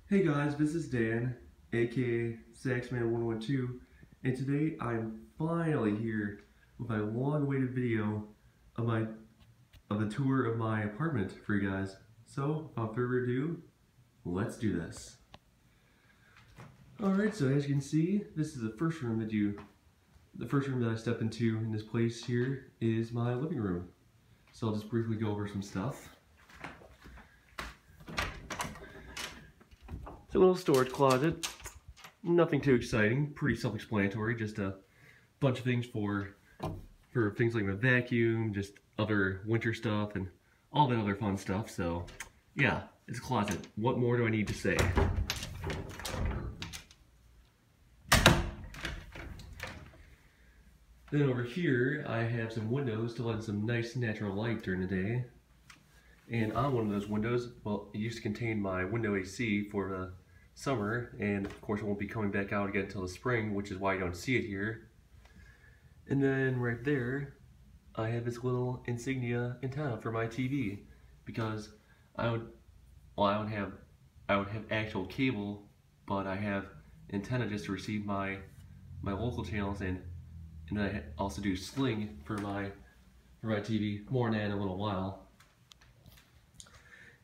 Hey guys, this is Dan, aka Saxman112, and today I'm finally here with my long-awaited video of the tour of my apartment for you guys. So, without further ado, let's do this. Alright, so as you can see, this is the first room that I stepped into in this place here is my living room. So I'll just briefly go over some stuff. It's a little storage closet, nothing too exciting, pretty self-explanatory, just a bunch of things for things like my vacuum, just other winter stuff, and all that other fun stuff. So yeah, it's a closet. What more do I need to say? Then over here, I have some windows to let in some nice natural light during the day. And on one of those windows, well, it used to contain my window AC for the summer, and of course it won't be coming back out again until the spring, which is why you don't see it here. And then right there, I have this little insignia antenna for my TV, because I would have actual cable, but I have antenna just to receive my local channels, and I also do Sling for my TV. More on that in a little while.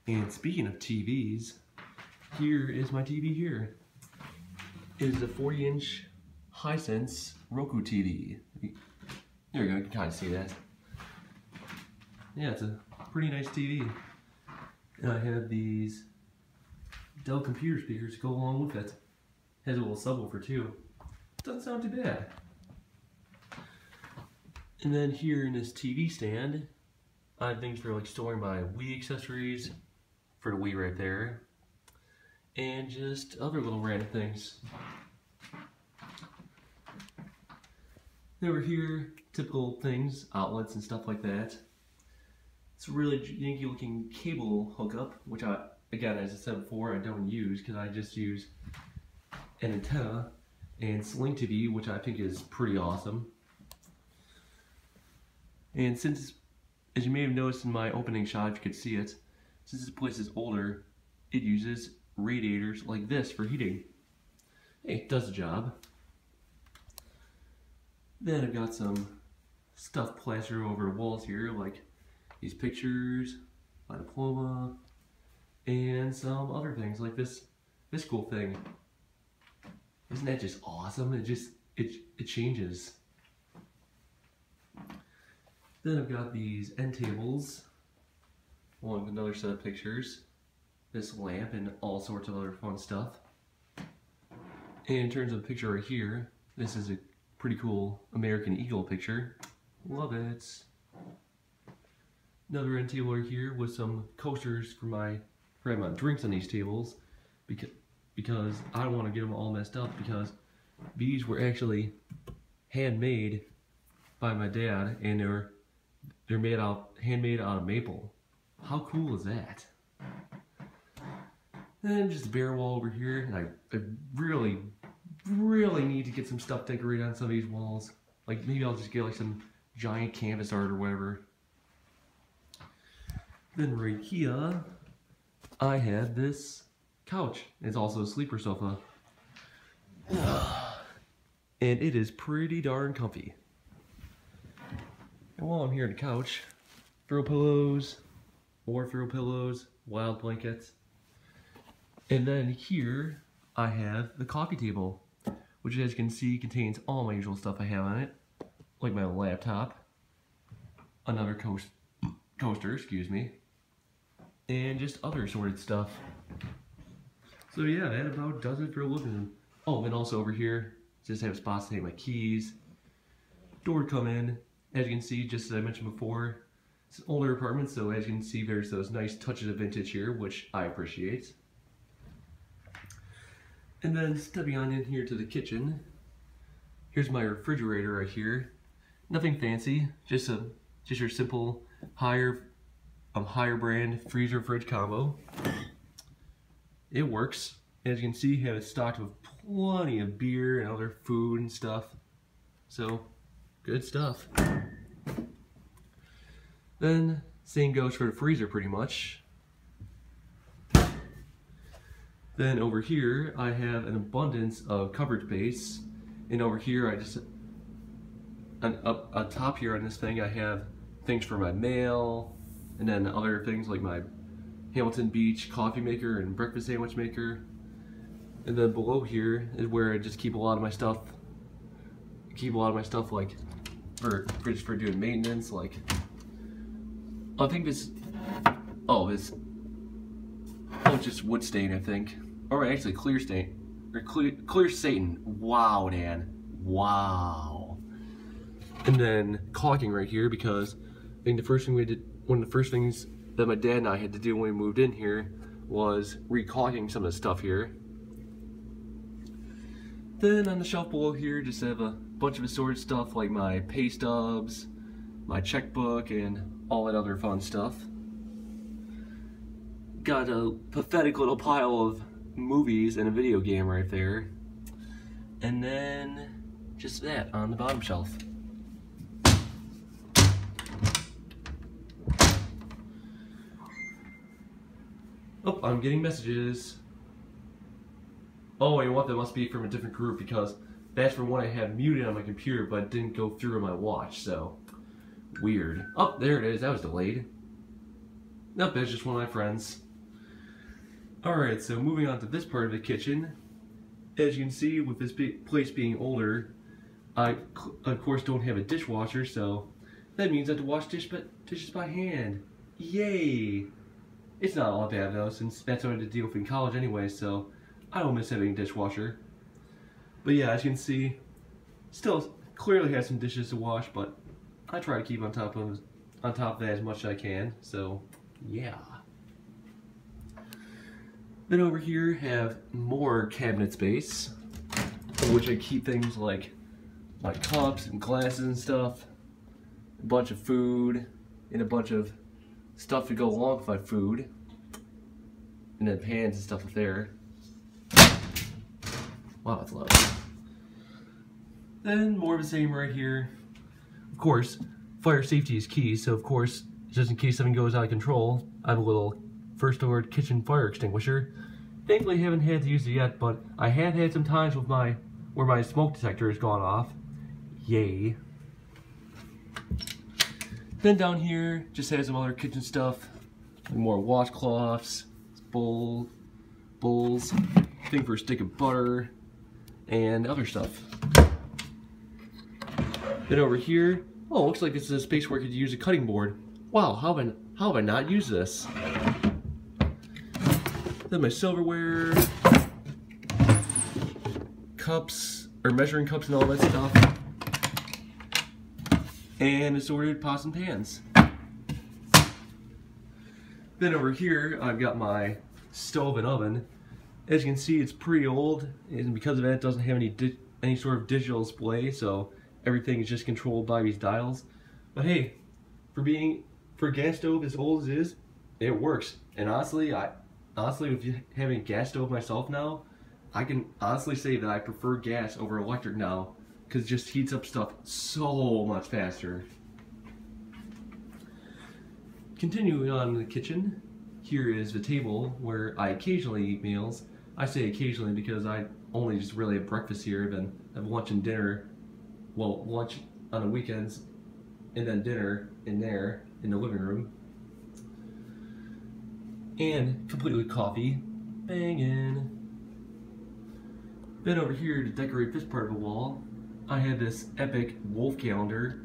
And speaking of TVs, here is my TV here. It is a 40-inch Hisense Roku TV. There you go, you can kind of see that. Yeah, it's a pretty nice TV. And I have these Dell computer speakers to go along with it. Has a little subwoofer too. Doesn't sound too bad. And then here in this TV stand, I have things for like storing my Wii accessories, for the Wii right there, and just other little random things. And over here, typical things, outlets and stuff like that. It's a really janky looking cable hookup, which again, as I said before, I don't use because I just use an antenna and Sling TV, which I think is pretty awesome. And since, as you may have noticed in my opening shot, if you could see it, since this place is older, it uses radiators like this for heating. Hey, it does the job. Then I've got some stuff plastered over the walls here, like these pictures, my diploma, and some other things like this cool thing. Isn't that just awesome? It changes. Then I've got these end tables, along with another set of pictures, this lamp, and all sorts of other fun stuff. And in terms of the picture right here, this is a pretty cool American Eagle picture. Love it. Another end table right here with some coasters for my drinks on these tables, because I don't want to get them all messed up, because these were actually handmade by my dad, and they're handmade out of maple. How cool is that? Then just a bare wall over here, and I really, really need to get some stuff decorated on some of these walls. Like maybe I'll just get like some giant canvas art or whatever. Then right here, I have this couch. It's also a sleeper sofa. And it is pretty darn comfy. And while I'm here on the couch, throw pillows, wild blankets. And then here I have the coffee table, which as you can see contains all my usual stuff I have on it, like my laptop, another coaster, excuse me, and just other assorted stuff. So yeah, that about does it for a living room. Oh, and also over here, just have spots to take my keys, door to come in. As you can see, just as I mentioned before, it's an older apartment, so as you can see, there's those nice touches of vintage here, which I appreciate. And then stepping on in here to the kitchen, here's my refrigerator right here. Nothing fancy, just your simple higher brand freezer fridge combo. It works. As you can see, have it stocked with plenty of beer and other food and stuff. So, good stuff. Then, same goes for the freezer pretty much. Then over here I have an abundance of coverage space, and over here I just up top here on this thing I have things for my mail, and then other things like my Hamilton Beach coffee maker and breakfast sandwich maker. And then below here is where I just keep a lot of my stuff. Like for doing maintenance. Like I think this. Oh, it's just wood stain, I think. Or actually clear stain. Or clear Satan. Wow, Dan. Wow. And then caulking right here, because I think the first thing we did, one of the first things that my dad and I had to do when we moved in here was re-caulking some of the stuff here. Then on the shelf below here, just have a bunch of assorted stuff like my pay stubs, my checkbook, and all that other fun stuff. Got a pathetic little pile of movies and a video game right there. And then just that on the bottom shelf. Oh, I'm getting messages. Oh, you know what? That must be from a different group, because that's from one I had muted on my computer but didn't go through on my watch, so weird. Oh, there it is. That was delayed. Nope, that's just one of my friends. Alright, so moving on to this part of the kitchen. As you can see, with this place being older, I of course don't have a dishwasher, so that means I have to wash dishes by hand. Yay! It's not all bad though, since that's what I had to deal with in college anyway, so I don't miss having a dishwasher. But yeah, as you can see, still clearly has some dishes to wash, but I try to keep on top of that as much as I can, so yeah. Then over here have more cabinet space, in which I keep things like my cups and glasses and stuff, a bunch of food, and a bunch of stuff to go along with my food, and then pans and stuff up there. Wow, that's loud. Then more of the same right here. Of course, fire safety is key, so of course, just in case something goes out of control, I have a little first order kitchen fire extinguisher. Thankfully, I haven't had to use it yet, but I have had some times with where my smoke detector has gone off. Yay. Then down here, just has some other kitchen stuff, like more washcloths, bowls, thing for a stick of butter, and other stuff. Then over here, oh, looks like this is a space where I could use a cutting board. Wow, how have I not used this? Then my silverware, cups, or measuring cups and all that stuff, and assorted pots and pans. Then over here, I've got my stove and oven. As you can see, it's pretty old, and because of that, it doesn't have any sort of digital display, so everything is just controlled by these dials. But hey, for a gas stove as old as it is, it works. And honestly, with having a gas stove myself now, I can honestly say that I prefer gas over electric now, because it just heats up stuff so much faster. Continuing on in the kitchen, here is the table where I occasionally eat meals. I say occasionally because I only just really have breakfast here, then have lunch and dinner. Well, lunch on the weekends, and then dinner in there, in the living room. And complete with coffee. Bangin'. Then over here to decorate this part of the wall, I have this epic wolf calendar.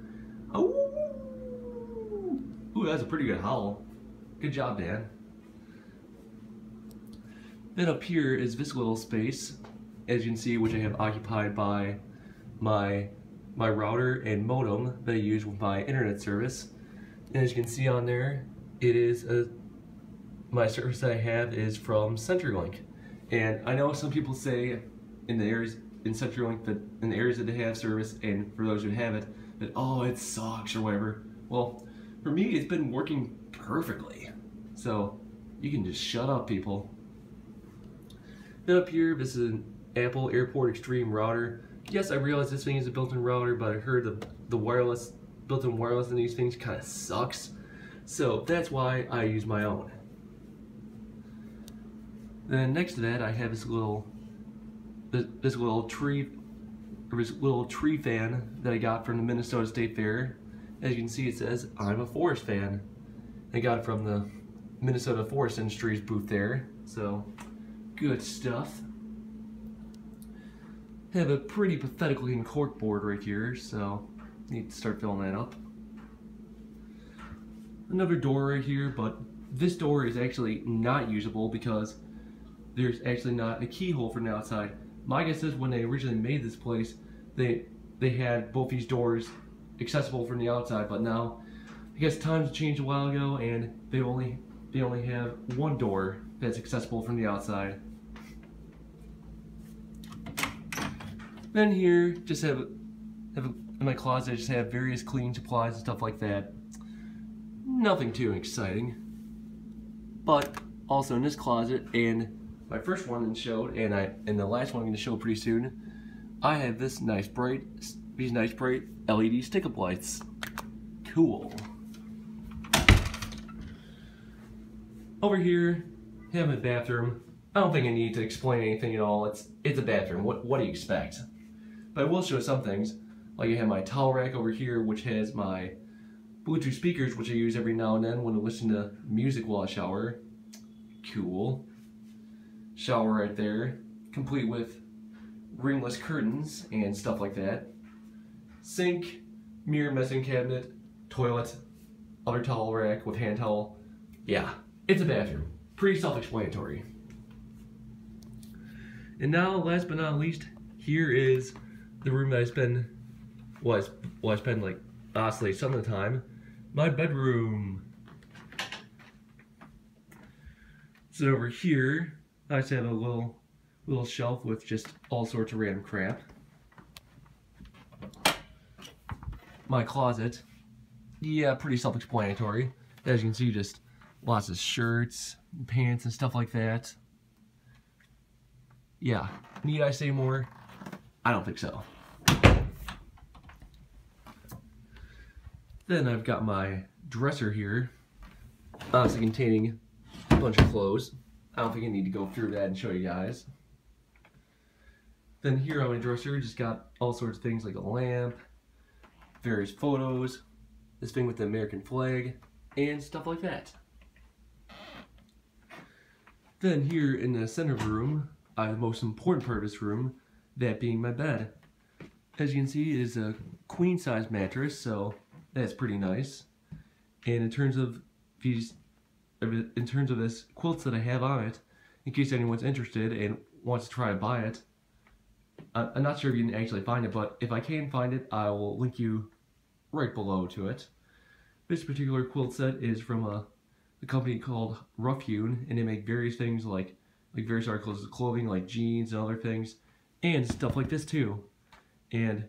Oh! Ooh, that's a pretty good howl. Good job, Dan. Then up here is this little space, as you can see, which I have occupied by my router and modem that I use with my internet service. And as you can see on there, it is my service that I have is from CenturyLink. And I know some people say in the areas in CenturyLink, that in the areas that they have service, and for those who have it, that oh, it sucks or whatever. Well, for me, it's been working perfectly. So you can just shut up, people. Then up here, this is an Apple Airport Extreme router. Yes, I realize this thing is a built-in router, but I heard the built-in wireless in these things kind of sucks. So that's why I use my own. Then next to that, I have this little tree fan that I got from the Minnesota State Fair. As you can see, it says I'm a forest fan. I got it from the Minnesota Forest Industries booth there. So good stuff. Have a pretty pathetic looking cork board right here, so need to start filling that up. Another door right here, but this door is actually not usable because there's actually not a keyhole from the outside. My guess is when they originally made this place, they had both these doors accessible from the outside, but now I guess times changed a while ago and they only have one door that's accessible from the outside. Then here, just have in my closet, I just have various cleaning supplies and stuff like that. Nothing too exciting. But also in this closet, and my first one showed, and the last one I'm going to show pretty soon, I have these nice bright LED stick-up lights. Cool. Over here, I have my bathroom. I don't think I need to explain anything at all. It's a bathroom. What do you expect? But I will show some things. Like I have my towel rack over here, which has my Bluetooth speakers, which I use every now and then when I listen to music while I shower. Cool. Shower right there, complete with ringless curtains and stuff like that. Sink, mirror medicine cabinet, toilet, other towel rack with hand towel. Yeah, it's a bathroom. Pretty self-explanatory. And now, last but not least, here is the room that I spend like honestly some of the time. My bedroom. So over here, I just have a little shelf with just all sorts of random crap. My closet, yeah, pretty self-explanatory. As you can see, just lots of shirts, pants, and stuff like that. Yeah, need I say more? I don't think so. Then I've got my dresser here, honestly containing a bunch of clothes. I don't think I need to go through that and show you guys. Then here on my dresser, just got all sorts of things like a lamp, various photos, this thing with the American flag, and stuff like that. Then here in the center of the room, I have the most important part of this room, that being my bed. As you can see, it is a queen-size mattress, so that's pretty nice. And in terms of this quilts that I have on it, in case anyone's interested and wants to try to buy it, I'm not sure if you can actually find it, but if I can find it, I will link you right below to it. This particular quilt set is from a company called Hewn, and they make various things like various articles of clothing, like jeans and other things, and stuff like this too. And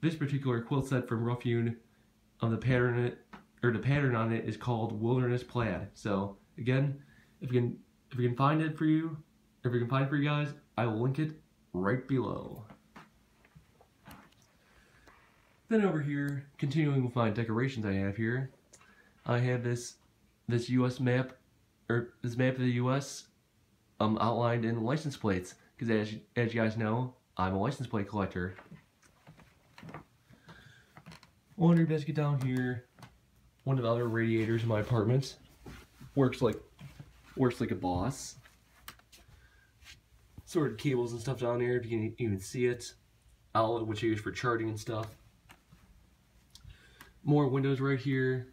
this particular quilt set from Hewn, the pattern on it is called Wilderness Plaid. So again, if you can find it for you, if you can find it for you guys, I will link it right below. Then over here, continuing with my decorations I have here, I have this U.S. map, or this map of the U.S. Outlined in license plates, because as you guys know, I'm a license plate collector. Laundry basket down here, one of the other radiators in my apartment, works like a boss. Sorted cables and stuff down there, if you can even see it. Outlet, which I use for charging and stuff. More windows right here.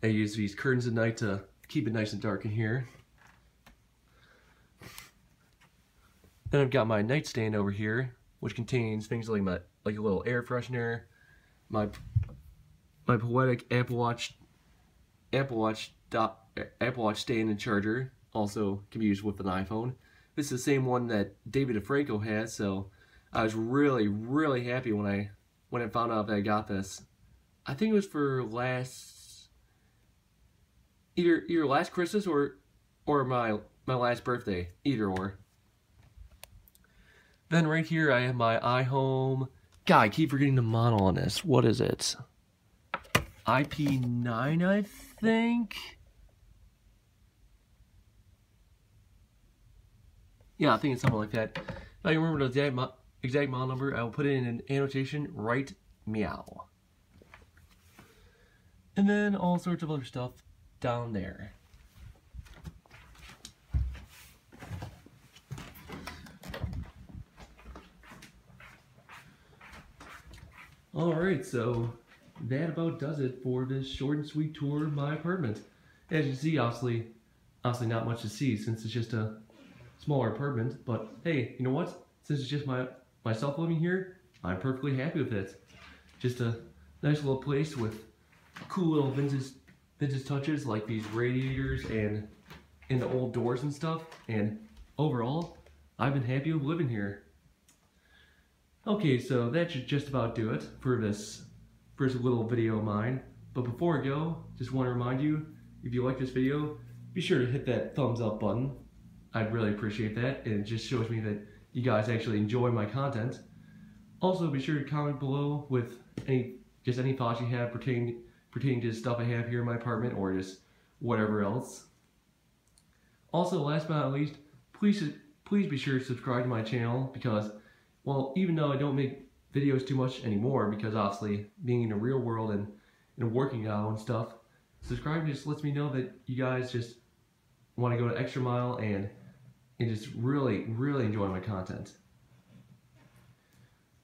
I use these curtains at night to keep it nice and dark in here. Then I've got my nightstand over here, which contains things like a little air freshener, my poetic Apple Watch stand and charger, also can be used with an iPhone. This is the same one that David DeFranco has, so I was really happy when I found out that I got this. I think it was for either last Christmas or my last birthday, either or. Then right here I have my iHome. God, I keep forgetting the model on this. What is it? IP9, I think? Yeah, I think it's something like that. If I can remember the exact model number, I will put it in an annotation right meow. And then all sorts of other stuff down there. Alright, so that about does it for this short and sweet tour of my apartment. As you can see, obviously not much to see since it's just a smaller apartment, but hey, you know what? Since it's just myself living here, I'm perfectly happy with it. Just a nice little place with cool little vintage touches like these radiators and the old doors and stuff, and overall, I've been happy with living here. Okay, so that should just about do it for this first little video of mine. But before I go, just want to remind you, if you like this video, be sure to hit that thumbs up button. I'd really appreciate that, and it just shows me that you guys actually enjoy my content. Also, be sure to comment below with any thoughts you have pertaining to the stuff I have here in my apartment, or just whatever else. Also, last but not least, please be sure to subscribe to my channel because, well, even though I don't make videos too much anymore, because obviously being in the real world and working out and stuff, subscribing just lets me know that you guys just want to go the extra mile and just really enjoy my content.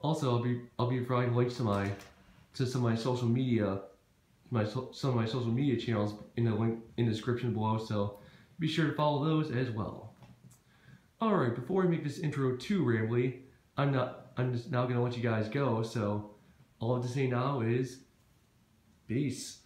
Also, I'll be providing links to some of my social media channels in the link in the description below, so be sure to follow those as well. Alright, before I make this intro too rambly, I'm just now gonna let you guys go, so all I have to say now is peace.